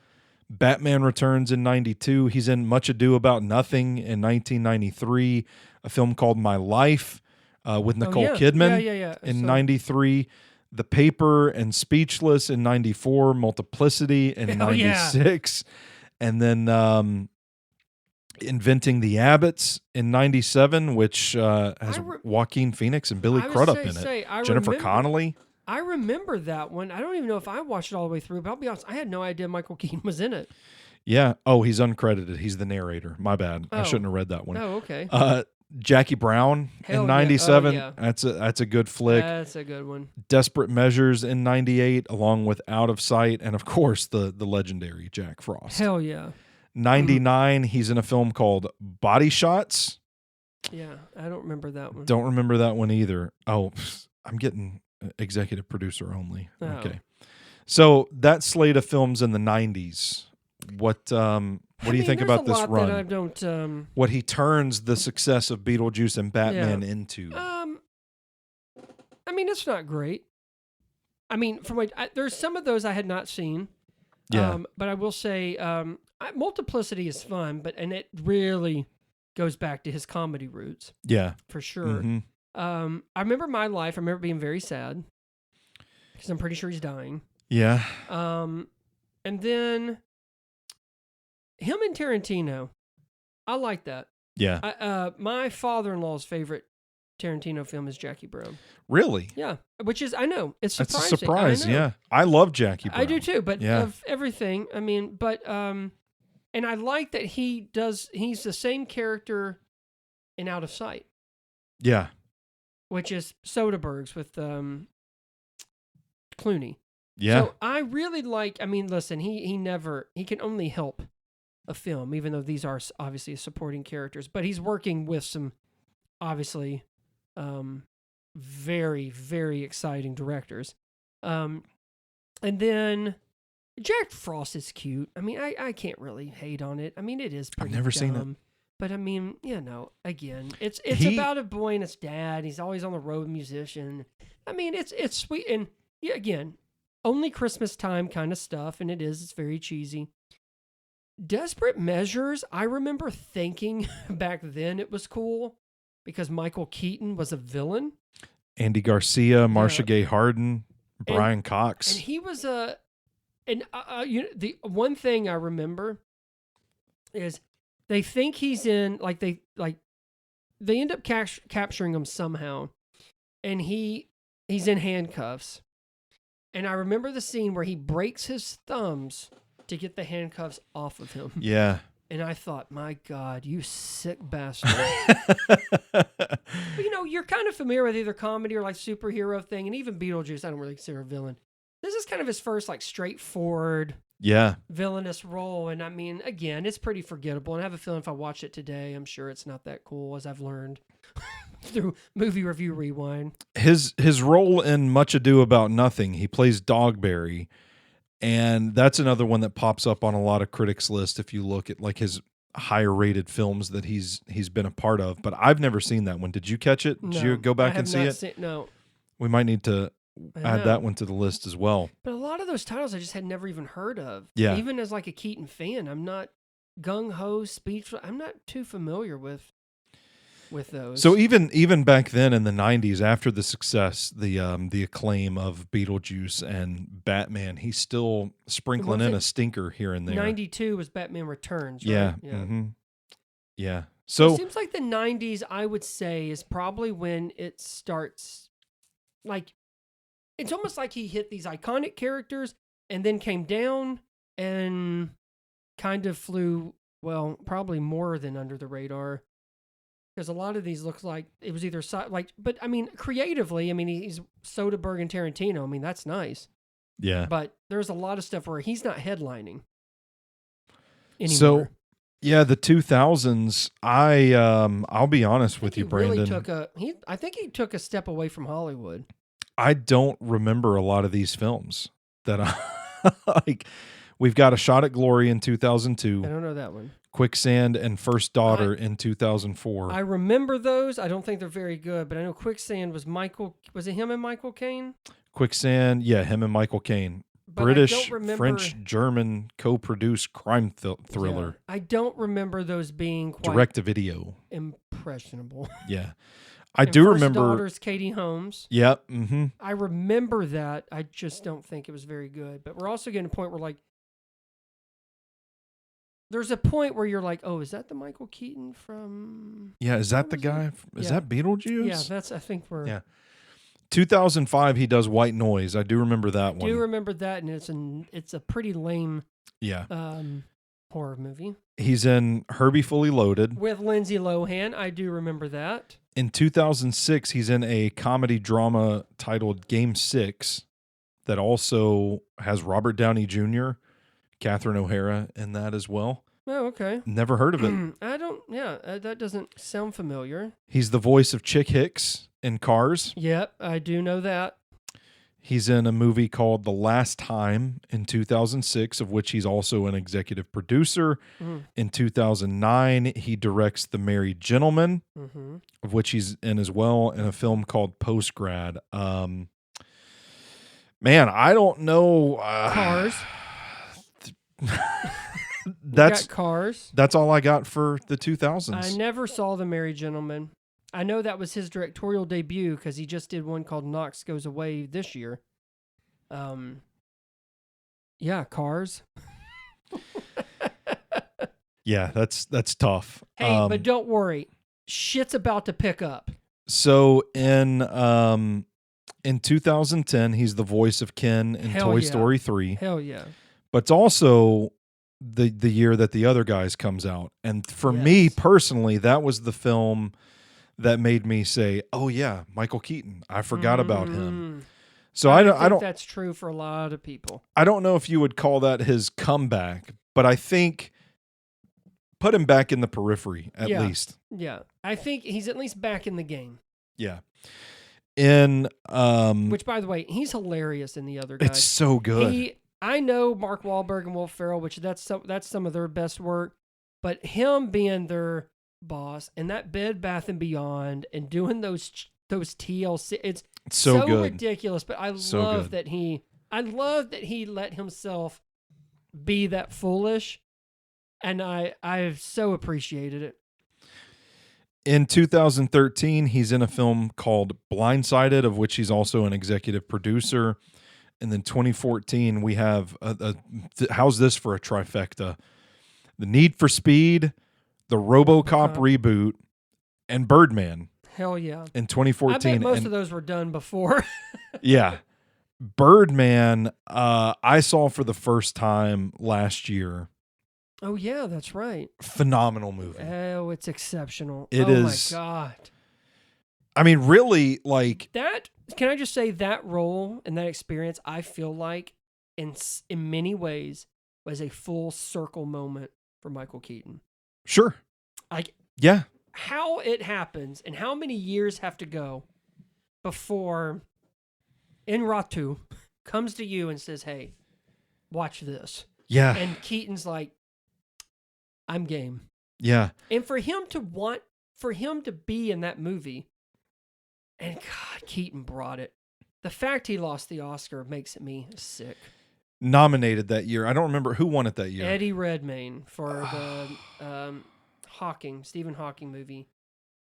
Batman Returns in 92. He's in Much Ado About Nothing in 1993. A film called My Life with Nicole Kidman in 93. The Paper and Speechless in 94. Multiplicity in 96. And then Inventing the Abbots in 97, which has Joaquin Phoenix and Billy Crudup in it. Jennifer Connelly. I remember that one. I don't even know if I watched it all the way through, but I'll be honest, I had no idea Michael Keaton was in it. Yeah. Oh, he's uncredited. He's the narrator. My bad. I shouldn't have read that one. Oh, okay. Jackie Brown in 97. Yeah. That's a good flick. That's a good one. Desperate Measures in 98, along with Out of Sight, and of course the legendary Jack Frost. Hell yeah. 99, he's in a film called Body Shots. Yeah, I don't remember that one. Don't remember that one either. Oh, I'm getting executive producer only. Oh. Okay. So that slate of films in the 90s. What do you think about this run? That I don't. What he turns the success of Beetlejuice and Batman into? I mean, it's not great. I mean, there's some of those I had not seen. Yeah. But I will say, Multiplicity is fun, and it really goes back to his comedy roots. Yeah, for sure. Mm-hmm. I remember My Life. I remember being very sad because I'm pretty sure he's dying. Yeah. And then him and Tarantino, I like that. Yeah. My father-in-law's favorite Tarantino film is Jackie Brown. Really? Yeah. Which is, I know, it's surprising. That's a surprise, yeah. I love Jackie Brown. I do too, but of everything, I mean, and I like that he's the same character in Out of Sight. Yeah. Which is Soderbergh's with Clooney. Yeah. So I really like, I mean, listen, he can only help a film, even though these are obviously supporting characters, but he's working with some obviously very, very exciting directors. And then Jack Frost is cute. I mean, I can't really hate on it. I mean, it is pretty I've never seen it. But I mean, again, it's about a boy and his dad. He's always on the road, musician. I mean, it's sweet. And yeah, again, only Christmas time kind of stuff. And it's very cheesy. Desperate Measures, I remember thinking back then it was cool because Michael Keaton was a villain. Andy Garcia, Marcia Gay Harden, Brian Cox. And he was the one thing I remember is they think he's in, they end up capturing him somehow, and he's in handcuffs. And I remember the scene where he breaks his thumbs to get the handcuffs off of him. Yeah. And I thought, my God, you sick bastard. But, you're kind of familiar with either comedy or superhero thing, and even Beetlejuice, I don't really consider a villain. This is kind of his first straightforward villainous role. And I mean, again, it's pretty forgettable. And I have a feeling if I watch it today, I'm sure it's not that cool, as I've learned through Movie Review Rewind. His role in Much Ado About Nothing, he plays Dogberry. And that's another one that pops up on a lot of critics' lists if you look at his higher rated films that he's been a part of. But I've never seen that one. Did you catch it? Did you go back and see it? No. We might need to add that one to the list as well. But a lot of those titles I just had never even heard of. Yeah. Even as a Keaton fan, I'm not gung-ho, speechless. I'm not too familiar with those. So even back then in the 90s, after the success, the acclaim of Beetlejuice and Batman, he's still sprinkling in a stinker here and there. 92 was Batman Returns, right? Yeah. Yeah. Mm-hmm. Yeah. So it seems like the 90s, I would say, is probably when it starts, it's almost like he hit these iconic characters and then came down and kind of flew, well, probably more than under the radar. Because a lot of these look like it was either but I mean, creatively, I mean, he's Soderbergh and Tarantino. I mean, that's nice. Yeah. But there's a lot of stuff where he's not headlining anymore. So, yeah, the 2000s, I'll be honest with you, Brandon. I think he took a step away from Hollywood. I don't remember a lot of these films that I We've got A Shot at Glory in 2002. I don't know that one. Quicksand and First Daughter in 2004. I remember those. I don't think they're very good, but I know Quicksand was Michael. Was it him and Michael Caine? Quicksand, yeah, him and Michael Caine. But British, French, German co-produced crime thriller. Yeah, I don't remember those being quite direct-to-video. Impressionable. Yeah. I do remember. First Daughter's Katie Holmes. Yep. Mm-hmm. I remember that. I just don't think it was very good. But we're also getting to a point where, like, there's a point where you're like, oh, is that the Michael Keaton from... Yeah, is that the guy? Is that Beetlejuice? Yeah, that's, I think we're... Yeah. 2005, he does White Noise. I do remember that one. I do remember that, and it's a pretty lame horror movie. He's in Herbie Fully Loaded. With Lindsay Lohan. I do remember that. In 2006, he's in a comedy drama titled Game 6 that also has Robert Downey Jr., Catherine O'Hara in that as well. Oh, okay. Never heard of it. That doesn't sound familiar. He's the voice of Chick Hicks in Cars. Yep, I do know that. He's in a movie called The Last Time in 2006, of which he's also an executive producer. In 2009, he directs The Married Gentleman, of which he's in as well, in a film called Postgrad. Man, I don't know. Cars. That's Cars. That's all I got for the 2000s. I never saw The Married Gentleman. I know that was his directorial debut because he just did one called Knox Goes Away this year. Yeah, Cars. Yeah, that's tough. Hey, but don't worry, shit's about to pick up. So in 2010, he's the voice of Ken in Toy Story 3. Hell yeah! But it's also the year that The Other Guys comes out, and for me personally, that was the film that made me say, "Oh yeah, Michael Keaton. I forgot about him." So I don't. That's true for a lot of people. I don't know if you would call that his comeback, but I think put him back in the periphery at least. Yeah, I think he's at least back in the game. Yeah. In which, by the way, he's hilarious in The Other Guys. It's so good. I know Mark Wahlberg and Will Ferrell, which that's some of their best work, but him being their boss and that Bed Bath and Beyond and doing those TLC, it's so good. Ridiculous. But I love that he let himself be that foolish, and I've so appreciated it. In 2013, he's in a film called Blindsided, of which he's also an executive producer. And then 2014, we have how's this for a trifecta? The Need for Speed, the RoboCop reboot, and Birdman. Hell yeah! In 2014, I bet most of those were done before. Yeah, Birdman, I saw for the first time last year. Oh yeah, that's right. Phenomenal movie. Oh, it's exceptional. It is. Oh my God. I mean, really, like that. Can I just say that role and that experience? I feel like, in many ways, was a full circle moment for Michael Keaton. Sure. Yeah. How it happens and how many years have to go before Inratu comes to you and says, "Hey, watch this." Yeah. And Keaton's like, "I'm game." Yeah. And for him to be in that movie. And God, Keaton brought it. The fact he lost the Oscar makes me sick. Nominated that year. I don't remember who won it that year. Eddie Redmayne for the Stephen Hawking movie.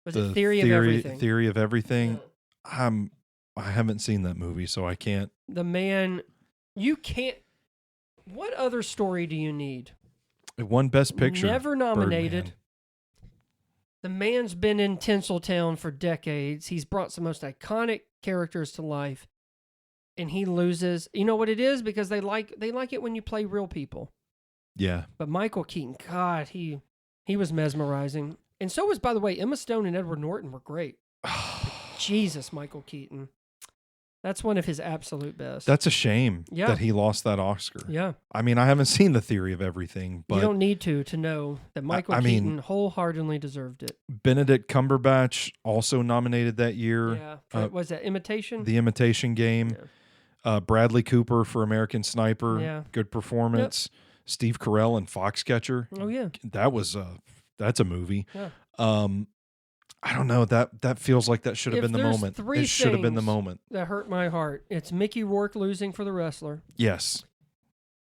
Was it Theory of Everything? Theory of Everything. Yeah. I haven't seen that movie, so I can't. The man, you can't. What other story do you need? It won Best Picture. Never nominated. Birdman. The man's been in Tinseltown for decades. He's brought some most iconic characters to life, and he loses. You know what it is? Because they like it when you play real people. Yeah. But Michael Keaton, God, he was mesmerizing, and so was, by the way, Emma Stone and Edward Norton were great. Jesus, Michael Keaton. That's one of his absolute best. That's a shame that he lost that Oscar. Yeah. I mean, I haven't seen The Theory of Everything, but you don't need to know that Michael Keaton wholeheartedly deserved it. Benedict Cumberbatch also nominated that year. Yeah. Was that Imitation? The Imitation Game. Bradley Cooper for American Sniper. Yeah. Good performance. Yep. Steve Carell in Foxcatcher. Oh yeah. That's a movie. Yeah. I don't know, that feels like that should have been the moment. It should have been the moment. That hurt my heart. It's Mickey Rourke losing for The Wrestler. Yes.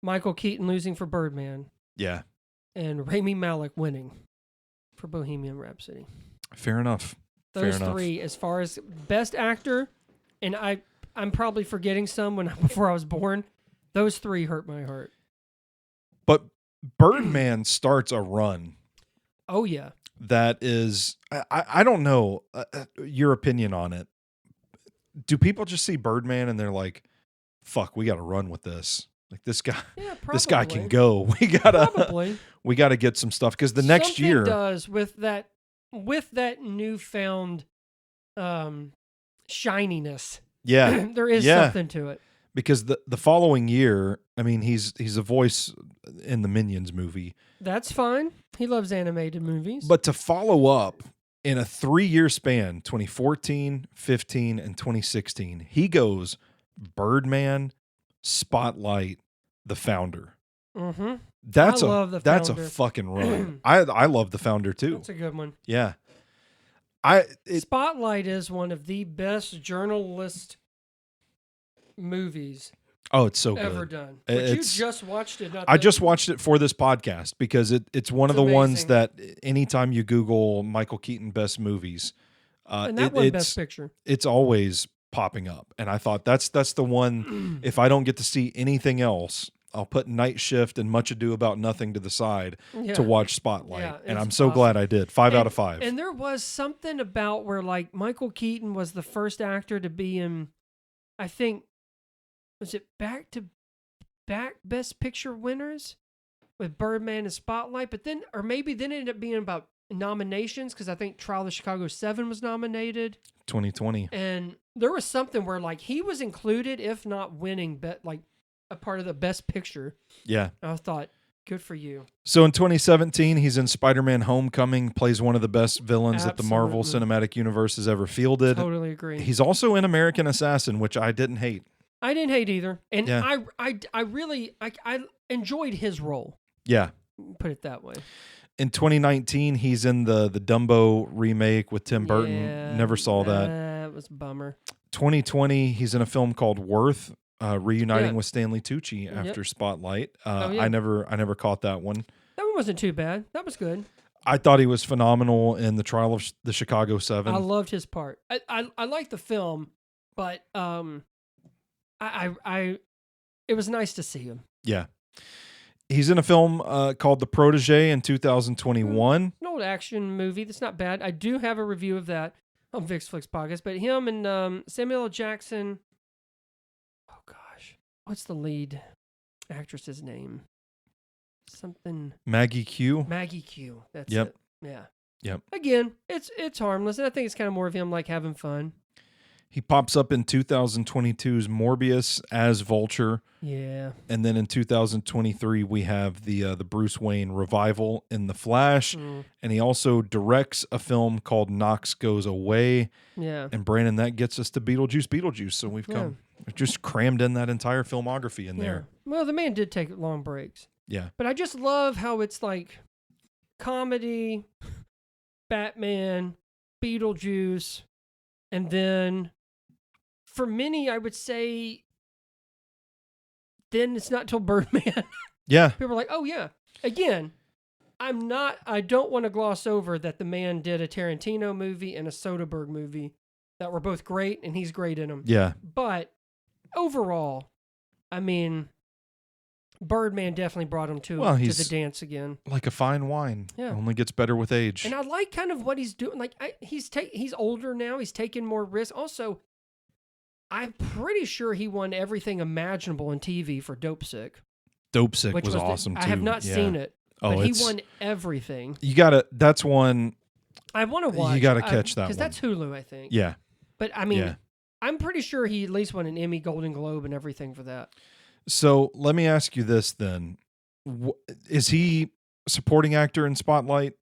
Michael Keaton losing for Birdman. Yeah. And Rami Malek winning for Bohemian Rhapsody. Fair enough. Those three, as far as best actor, and I'm probably forgetting some before I was born. Those three hurt my heart. But Birdman starts a run. Oh yeah. That is, I don't know your opinion on it. Do people just see Birdman and they're like, "Fuck, we got to run with this. Like this guy, this guy can go. We gotta get some stuff because the next year does with that newfound shininess. Yeah, there is something to it. Because the following year, I mean, he's a voice in the Minions movie. That's fine. He loves animated movies. But to follow up in a 3-year span, 2014, 15, and 2016, he goes Birdman, Spotlight, The Founder. Mm-hmm. That's a fucking run. I love The Founder too. That's a good one. Yeah. Spotlight is one of the best journalist movies. Oh, it's so ever good. Done. But you just watched it. I just watched it for this podcast because it's one of the amazing ones that anytime you Google Michael Keaton best movies, and that one best picture, it's always popping up. And I thought that's the one. If I don't get to see anything else, I'll put Night Shift and Much Ado About Nothing to the side to watch Spotlight. Yeah, and I'm so glad I did. 5 out of 5. And there was something about where like Michael Keaton was the first actor to be in, I think, was it back to back Best Picture winners with Birdman and Spotlight? But then, or maybe then it ended up being about nominations because I think Trial of the Chicago 7 was nominated. 2020. And there was something where like he was included, if not winning, like a part of the Best Picture. Yeah. I thought, good for you. So in 2017, he's in Spider-Man Homecoming, plays one of the best villains that the Marvel Cinematic Universe has ever fielded. Totally agree. He's also in American Assassin, which I didn't hate. I didn't hate either. And I really enjoyed his role. Yeah. Put it that way. In 2019, he's in the Dumbo remake with Tim Burton. Never saw that. That was a bummer. 2020, he's in a film called Worth, reuniting with Stanley Tucci after Spotlight. I never caught that one. That one wasn't too bad. That was good. I thought he was phenomenal in the Trial of the Chicago 7. I loved his part. I liked the film, but it was nice to see him. Yeah. He's in a film called The Protege in 2021. An old action movie. That's not bad. I do have a review of that on Vick's Flicks Podcast. But him and Samuel L. Jackson. Oh, gosh. What's the lead actress's name? Something. Maggie Q. Maggie Q. That's it. Yeah. Yep. Again, it's harmless. And I think it's kind of more of him like having fun. He pops up in 2022's Morbius as Vulture. Yeah. And then in 2023, we have the Bruce Wayne revival in The Flash. And he also directs a film called Knox Goes Away. Yeah. And Brandon, that gets us to Beetlejuice. So we've just crammed in that entire filmography in there. Well, the man did take long breaks. Yeah. But I just love how it's like comedy, Batman, Beetlejuice, and then for many, I would say, then it's not till Birdman. Yeah. People are like, oh, yeah. Again, I don't want to gloss over that the man did a Tarantino movie and a Soderbergh movie that were both great, and he's great in them. Yeah. But overall, I mean, Birdman definitely brought him to the dance again. Like a fine wine. Yeah. Only gets better with age. And I like kind of what he's doing. Like he's older now. He's taking more risks. Also, I'm pretty sure he won everything imaginable in TV for Dope Sick. Dope Sick was awesome too. I have not seen it. But he won everything. That's one. I want to watch. You got to catch that one. Because that's Hulu, I think. Yeah. But I mean, I'm pretty sure he at least won an Emmy, Golden Globe, and everything for that. So let me ask you this then. Is he supporting actor in Spotlight?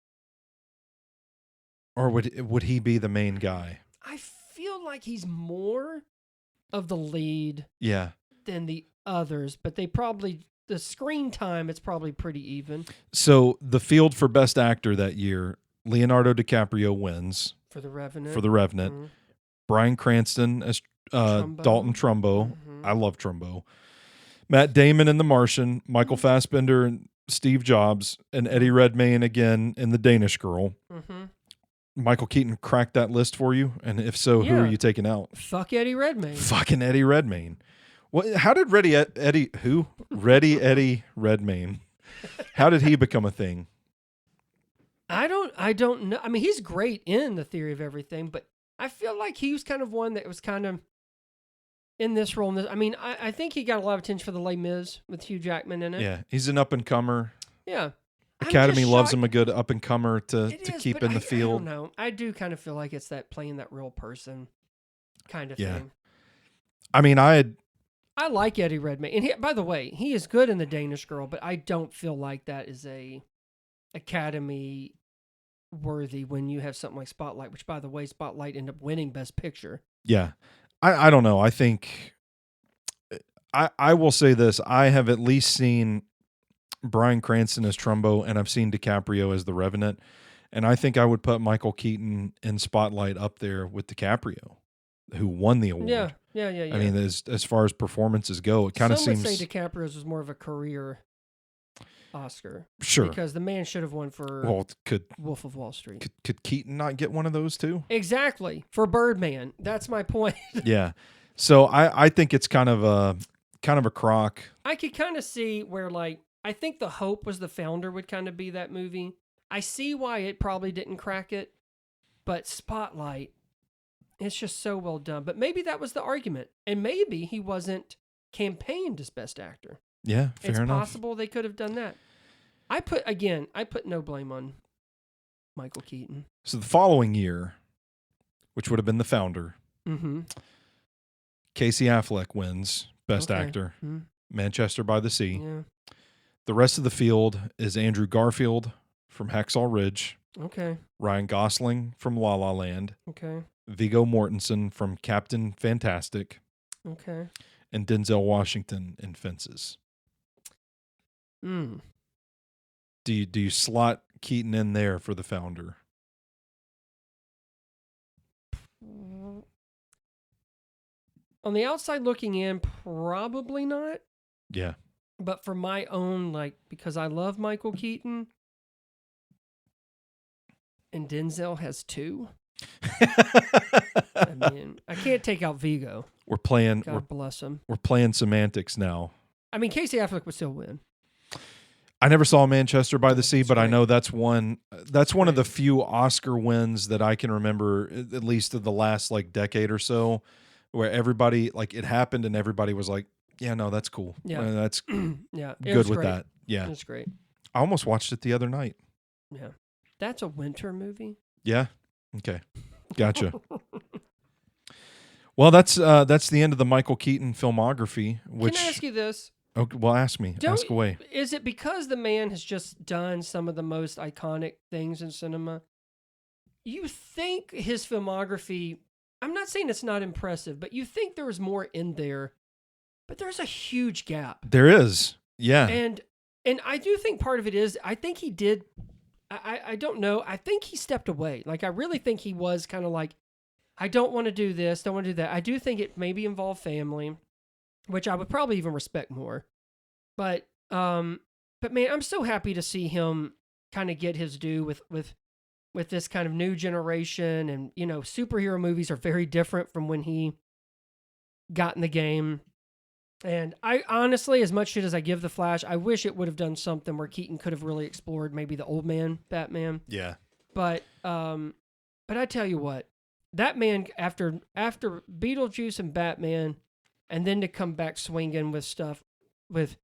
Or would he be the main guy? I feel like he's more of the lead than the others, but the screen time, it's probably pretty even. So the field for Best Actor that year, Leonardo DiCaprio wins. For The Revenant. Mm-hmm. Bryan Cranston as Dalton Trumbo. Mm-hmm. I love Trumbo. Matt Damon in The Martian, Michael Fassbender and Steve Jobs, and Eddie Redmayne again in The Danish Girl. Mm-hmm. Michael Keaton cracked that list for you? And if so, who are you taking out? Fuck Eddie Redmayne. Fucking Eddie Redmayne. What? How did Ready Eddie Redmayne? How did he become a thing? I don't know. I mean, he's great in The Theory of Everything, but I feel like he was kind of one that was kind of in this role. I mean, I think he got a lot of attention for The Les Mis with Hugh Jackman in it. Yeah, he's an up-and-comer. Yeah. Academy loves him a good up-and-comer to keep in the field. I don't know. I do kind of feel like it's that playing that real person kind of thing. I mean, I like Eddie Redmayne. And by the way, he is good in The Danish Girl, but I don't feel like that is a Academy worthy when you have something like Spotlight, which, by the way, Spotlight ended up winning Best Picture. Yeah. I don't know. I think I will say this. I have at least seen Bryan Cranston as Trumbo, and I've seen DiCaprio as the Revenant. And I think I would put Michael Keaton in Spotlight up there with DiCaprio, who won the award. Yeah. I mean, as far as performances go, it kind of seems... Some would say DiCaprio's was more of a career Oscar. Sure. Because the man should have won for Wolf of Wall Street. Could Keaton not get one of those too? Exactly. For Birdman. That's my point. Yeah. So I think it's kind of a crock. I could kind of see where, like, I think The Hope was The Founder would kind of be that movie. I see why it probably didn't crack it, but Spotlight, it's just so well done. But maybe that was the argument. And maybe he wasn't campaigned as Best Actor. Yeah, fair enough. It's possible they could have done that. I put no blame on Michael Keaton. So the following year, which would have been The Founder, Casey Affleck wins Best Actor, Manchester by the Sea. Yeah. The rest of the field is Andrew Garfield from Hacksaw Ridge. Okay. Ryan Gosling from La La Land. Okay. Viggo Mortensen from Captain Fantastic. Okay. And Denzel Washington in Fences. Do you slot Keaton in there for The Founder? On the outside looking in, probably not. Yeah. But for my own, like, because I love Michael Keaton, and Denzel has 2. I mean, I can't take out Viggo. God bless him. We're playing semantics now. I mean, Casey Affleck would still win. I never saw Manchester by the Sea, but I know that's one of the few Oscar wins that I can remember, at least of the last like decade or so, where everybody, like, it happened and everybody was like, yeah, no, that's cool. Yeah. That's yeah, good with that. Yeah. It's great. I almost watched it the other night. Yeah. That's a winter movie? Yeah. Okay. Gotcha. Well, that's the end of the Michael Keaton filmography. Which, can I ask you this? Okay, well, ask me. Ask away. Is it because the man has just done some of the most iconic things in cinema? You think his filmography, I'm not saying it's not impressive, but you think there was more in there, but there's a huge gap. There is. Yeah. And I do think part of it is, I think he did, I don't know, I think he stepped away. Like, I really think he was kind of like, I don't want to do this, don't want to do that. I do think it maybe involved family, which I would probably even respect more. But man, I'm so happy to see him kind of get his due with this kind of new generation. And, you know, superhero movies are very different from when he got in the game. And I honestly, as much shit as I give The Flash, I wish it would have done something where Keaton could have really explored maybe the old man Batman. Yeah. But I tell you what, that man, after Beetlejuice and Batman, and then to come back swinging with stuff with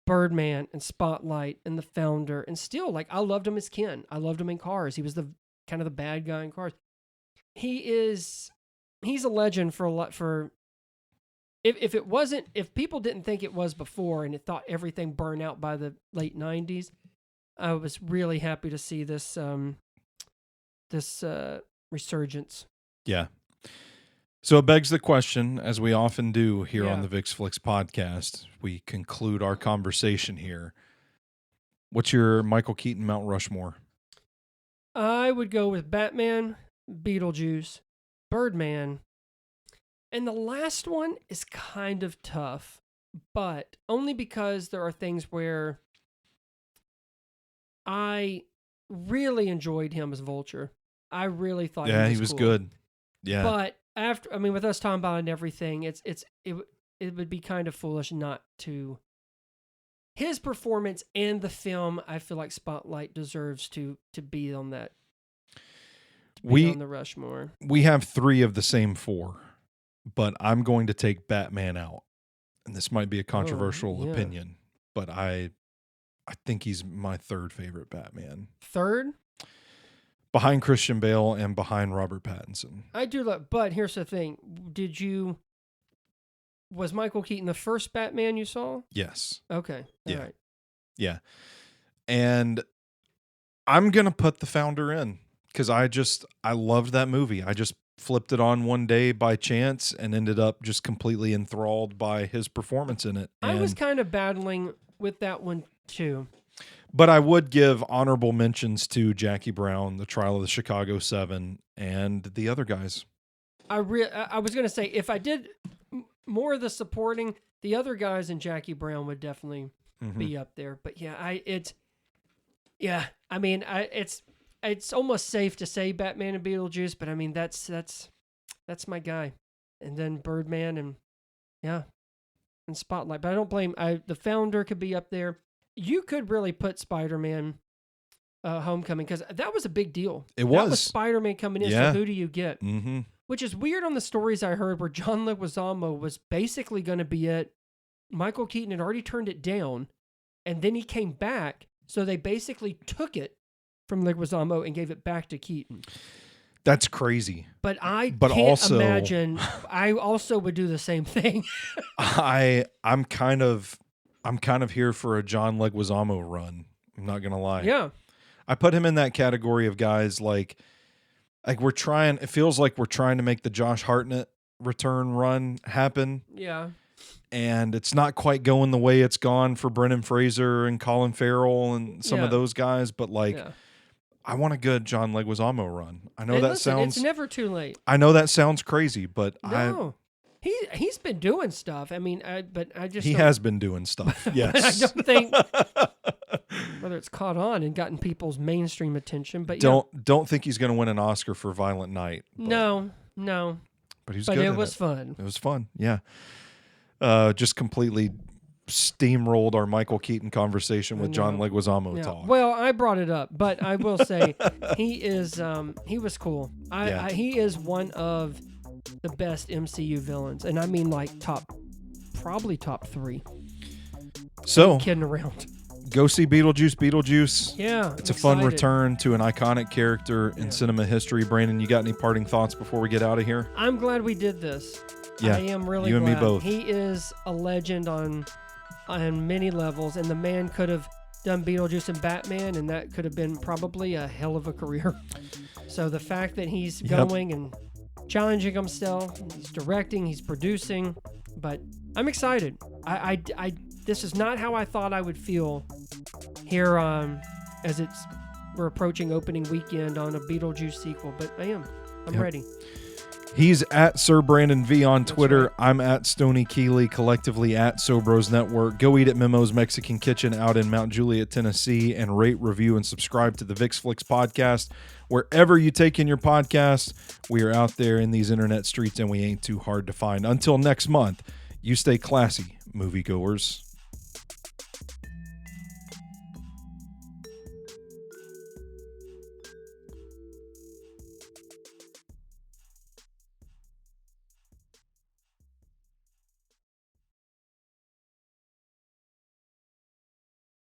Birdman and Spotlight and The Founder, and still, like, I loved him as Ken. I loved him in Cars. He was the kind of the bad guy in Cars. He's a legend for a lot. For if people didn't think it was before and it thought everything burned out by the late 90s, I was really happy to see this resurgence. Yeah. So it begs the question, as we often do here on the Vix Flicks podcast, we conclude our conversation here. What's your Michael Keaton Mount Rushmore? I would go with Batman, Beetlejuice, Birdman, and the last one is kind of tough, but only because there are things where I really enjoyed him as Vulture. I really thought he was cool. Good. Yeah. But with us talking about it and everything, it would be kind of foolish not to. His performance and the film, I feel like Spotlight deserves to be on that. On the Rushmore. We have 3 of the same 4, but I'm going to take Batman out. And this might be a controversial opinion, but I think he's my 3rd favorite Batman. 3rd? Behind Christian Bale and behind Robert Pattinson. I do love, but here's the thing. Was Michael Keaton the first Batman you saw? Yes. Okay. All right. Yeah. And I'm going to put The Founder in because I loved that movie. I just flipped it on one day by chance and ended up just completely enthralled by his performance in it. I was kind of battling with that one too. But I would give honorable mentions to Jackie Brown, The Trial of the Chicago 7, and the other guys. I was going to say, if I did more of the supporting, the other guys and Jackie Brown would definitely be up there. But it's almost safe to say Batman and Beetlejuice, but I mean, that's my guy. And then Birdman and Spotlight. But I don't blame, The Founder could be up there. You could really put Spider-Man Homecoming because that was a big deal. It was. That was Spider-Man coming in, so who do you get? Mm-hmm. Which is weird on the stories I heard where John Leguizamo was basically going to be it. Michael Keaton had already turned it down, and then he came back, so they basically took it from Leguizamo and gave it back to Keaton. That's crazy. But can't imagine. I also would do the same thing. I'm kind of here for a John Leguizamo run. I'm not gonna lie. Yeah, I put him in that category of guys like we're trying. It feels like we're trying to make the Josh Hartnett return run happen. Yeah, and it's not quite going the way it's gone for Brendan Fraser and Colin Farrell and some of those guys. But I want a good John Leguizamo run. I know sounds. It's never too late. I know that sounds crazy, but no. He's been doing stuff. I mean, he has been doing stuff. Yes, I don't think whether it's caught on and gotten people's mainstream attention. But don't think he's going to win an Oscar for Violent Night. But, no. But he was good. It was fun. It was fun. Yeah. Just completely steamrolled our Michael Keaton conversation with John Leguizamo talk. Well, I brought it up, but I will say he was cool. He is one of the best MCU villains, and I mean probably top 3. So kidding around. Go see Beetlejuice. Yeah, it's a fun return to an iconic character in cinema history. Brandon, you got any parting thoughts before we get out of here? I'm glad we did this. Yeah, I am really you glad. And me both. He is a legend on many levels, and the man could have done Beetlejuice and Batman, and that could have been probably a hell of a career. So the fact that he's going and challenging himself, he's directing, he's producing, but I'm excited. This is not how I thought I would feel here as we're approaching opening weekend on a Beetlejuice sequel, but I'm ready. He's at Sir Brandon V on Twitter. Right. I'm at Stoney Keeley, collectively at Sobros Network. Go eat at Memo's Mexican Kitchen out in Mount Juliet, Tennessee, and rate, review, and subscribe to the Vix Flicks podcast. Wherever you take in your podcast, we are out there in these internet streets, and we ain't too hard to find. Until next month, you stay classy, moviegoers.